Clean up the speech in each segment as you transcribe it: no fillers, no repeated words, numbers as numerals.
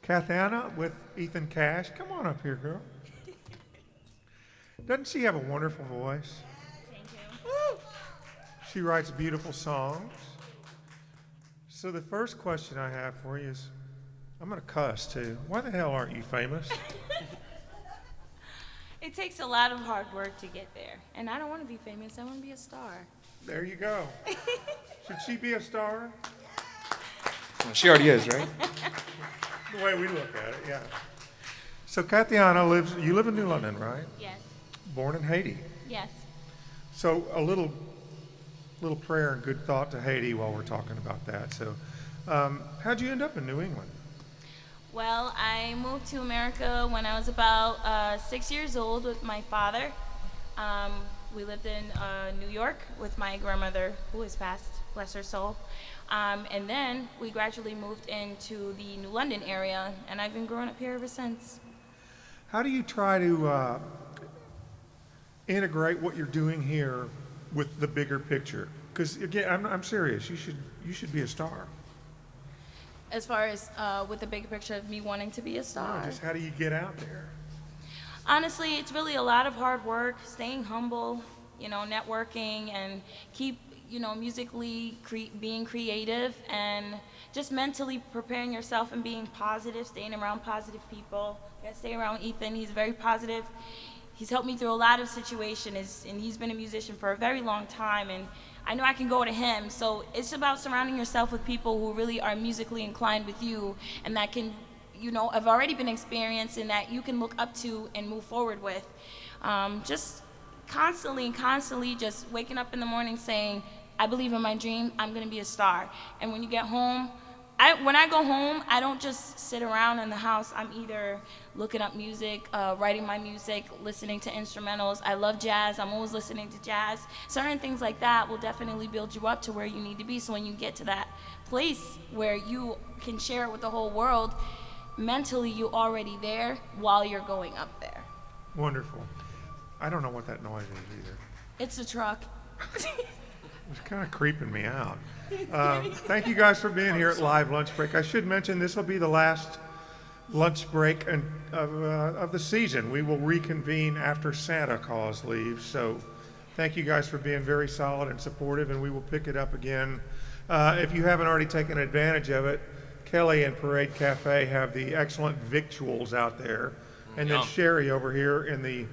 Kathianna with Ethan Cash. Come on up here, girl. Doesn't she have a wonderful voice? Thank you. Woo! She writes beautiful songs. So the first question I have for you is, I'm going to cuss too. Why the hell aren't you famous? It takes a lot of hard work to get there. And I don't want to be famous. I want to be a star. There you go. Should she be a star? She already is, right? The way we look at it, yeah. So Kathianna you live in New London, right? Yes. Born in Haiti. Yes. So a little prayer and good thought to Haiti while we're talking about that. So how'd you end up in New England? Well, I moved to America when I was about 6 years old with my father. We lived in New York with my grandmother, who has passed, bless her soul. And then we gradually moved into the New London area, and I've been growing up here ever since. How do you try to integrate what you're doing here with the bigger picture? Because again, I'm serious. You should be a star. As far as with the bigger picture of me wanting to be a star. No, just how do you get out there? Honestly, it's really a lot of hard work, staying humble, networking, and keep, musically being creative, and just mentally preparing yourself and being positive, staying around positive people. You gotta stay around Ethan. He's very positive. He's helped me through a lot of situations, and he's been a musician for a very long time, and I know I can go to him. So it's about surrounding yourself with people who really are musically inclined with you, and that can, have already been experienced, and that you can look up to and move forward with. Just constantly just waking up in the morning saying, I believe in my dream, I'm gonna be a star. And when you get home, when I go home, I don't just sit around in the house. I'm either looking up music, writing my music, listening to instrumentals. I love jazz. I'm always listening to jazz. Certain things like that will definitely build you up to where you need to be. So when you get to that place where you can share it with the whole world, mentally you're already there while you're going up there. Wonderful. I don't know what that noise is either. It's a truck. It's kind of creeping me out. Thank you guys for being here at Live Lunch Break. I should mention this will be the last lunch break of the season. We will reconvene after Santa Claus leaves. So thank you guys for being very solid and supportive, and we will pick it up again. If you haven't already taken advantage of it, Kelly and Parade Cafe have the excellent victuals out there. And then Sherry over here in the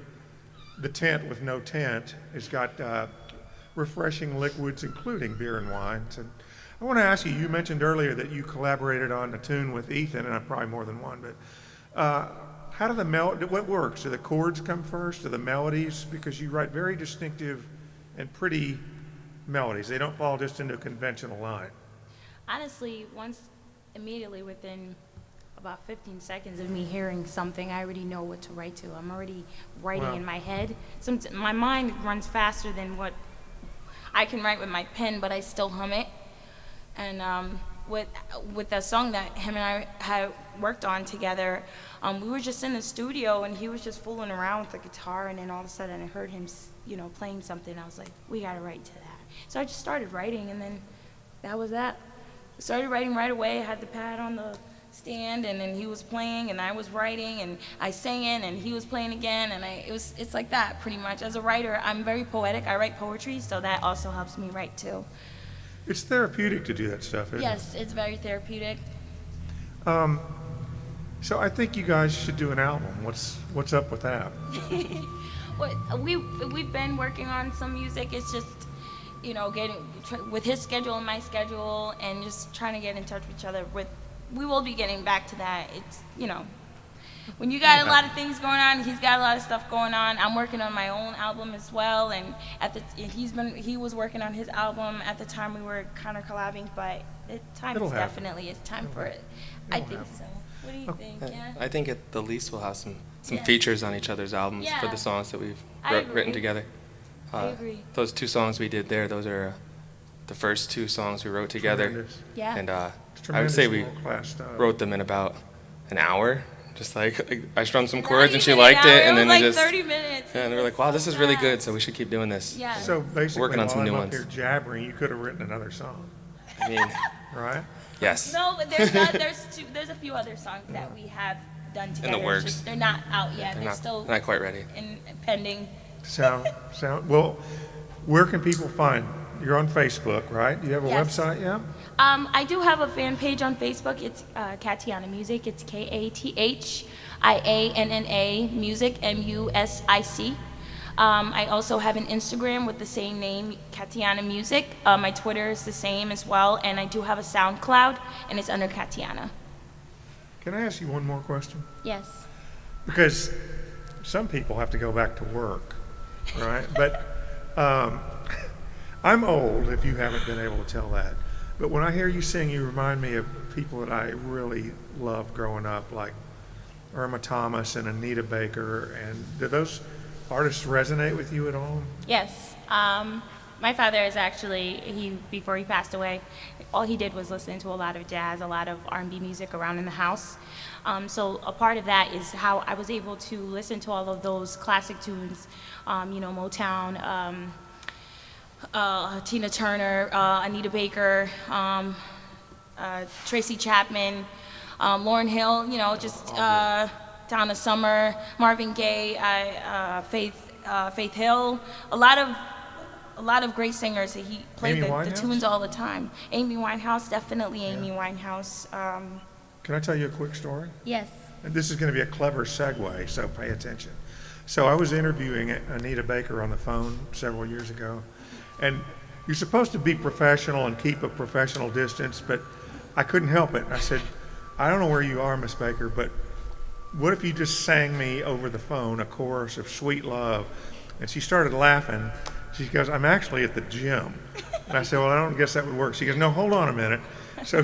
tent with no tent has got refreshing liquids, including beer and wines. And I want to ask you, you mentioned earlier that you collaborated on a tune with Ethan, and probably more than one, but how do what works? Do the chords come first? Do the melodies? Because you write very distinctive and pretty melodies. They don't fall just into a conventional line. Honestly, immediately within about 15 seconds of me hearing something, I already know what to write to. I'm already writing in my head. My mind runs faster than what I can write with my pen, but I still hum it. And with the song that him and I had worked on together, we were just in the studio, and he was just fooling around with the guitar, and then all of a sudden I heard him, playing something. I was like, we gotta write to that. So I just started writing, and then that was that. I started writing right away. I had the pad on the stand, and then he was playing, and I was writing, and I sang in, and he was playing again, and it's like that pretty much. As a writer, I'm very poetic. I write poetry, so that also helps me write too. It's therapeutic to do that stuff, isn't it? Yes, it's very therapeutic. So I think you guys should do an album. What's up with that? We've been working on some music. It's just, getting with his schedule and my schedule, and just trying to get in touch with each other. We will be getting back to that. It's, when you got a lot of things going on, he's got a lot of stuff going on. I'm working on my own album as well, and he was working on his album at the time we were kind of collabing, but definitely it's time for it. I think so. What do you think? Yeah. I think at the least we'll have some features on each other's albums for the songs that we've written together. I agree. Those two songs we did there, those are the first two songs we wrote together. Tremendous. Yeah. And I would say we wrote them in about an hour. Just like I strummed some chords and she liked it, and then like they just 30 minutes. Yeah, and they were like, "Wow, this is really good. So we should keep doing this." Yeah. So basically, working on some while new I'm ones. up here jabbering, you could have written another song, I mean, right? Yes. No, but there's a few other songs that we have done together. In the works. It's just they're not out yet. They're still not quite ready. pending. Sound. Well, where can people find? You're on Facebook, right? Do you have a Yes. website yet? I do have a fan page on Facebook. It's Kathianna Music. It's KATHIANNA Music, MUSIC. I also have an Instagram with the same name, Kathianna Music. My Twitter is the same as well, and I do have a SoundCloud, and it's under Kathianna. Can I ask you one more question? Yes. Because some people have to go back to work, right? But I'm old, if you haven't been able to tell that. But when I hear you sing, you remind me of people that I really loved growing up, like Irma Thomas and Anita Baker. And do those artists resonate with you at all? Yes. My father is actually, before he passed away, all he did was listen to a lot of jazz, a lot of R&B music around in the house. So a part of that is how I was able to listen to all of those classic tunes, Motown, Tina Turner, Anita Baker, Tracy Chapman, Lauryn Hill, Donna Summer, Marvin Gaye, Faith Hill, a lot of great singers. He played the tunes all the time. Amy Winehouse, definitely Amy Winehouse. Can I tell you a quick story? Yes. And this is going to be a clever segue, so pay attention. So I was interviewing Anita Baker on the phone several years ago, and you're supposed to be professional and keep a professional distance, but I couldn't help it. I said, I don't know where you are, Miss Baker, but what if you just sang me over the phone a chorus of Sweet Love? And she started laughing. She goes, I'm actually at the gym. And I said, well, I don't guess that would work. She goes, no, hold on a minute. So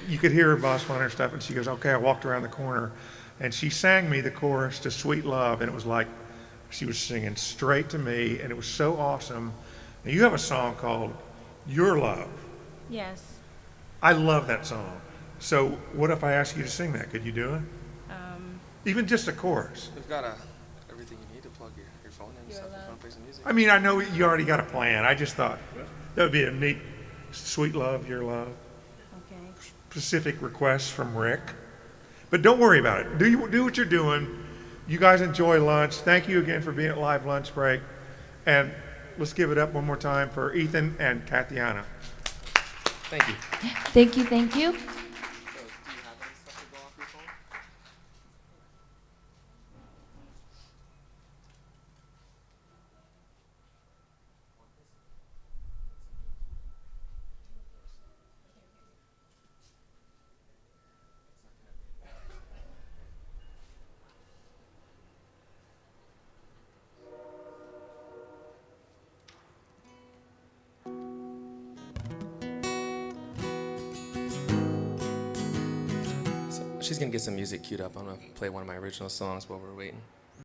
you could hear her boss on her stuff, and she goes, okay, I walked around the corner, and she sang me the chorus to Sweet Love, and it was like she was singing straight to me, and it was so awesome. And you have a song called Your Love. Yes. I love that song. So what if I asked you to sing that? Could you do it? Even just a chorus. We've got everything you need to plug your phone in and stuff. If you want to play some music. I mean, I know you already got a plan. I just thought that would be a neat, Sweet Love, Your Love. Okay. Specific requests from Rick. But don't worry about it. Do what you're doing. You guys enjoy lunch. Thank you again for being at Live Lunch Break. And let's give it up one more time for Ethan and Kathianna. Thank you. Thank you, thank you. So, do you have any stuff to go off your phone? She's gonna get some music queued up. I'm gonna play one of my original songs while we're waiting.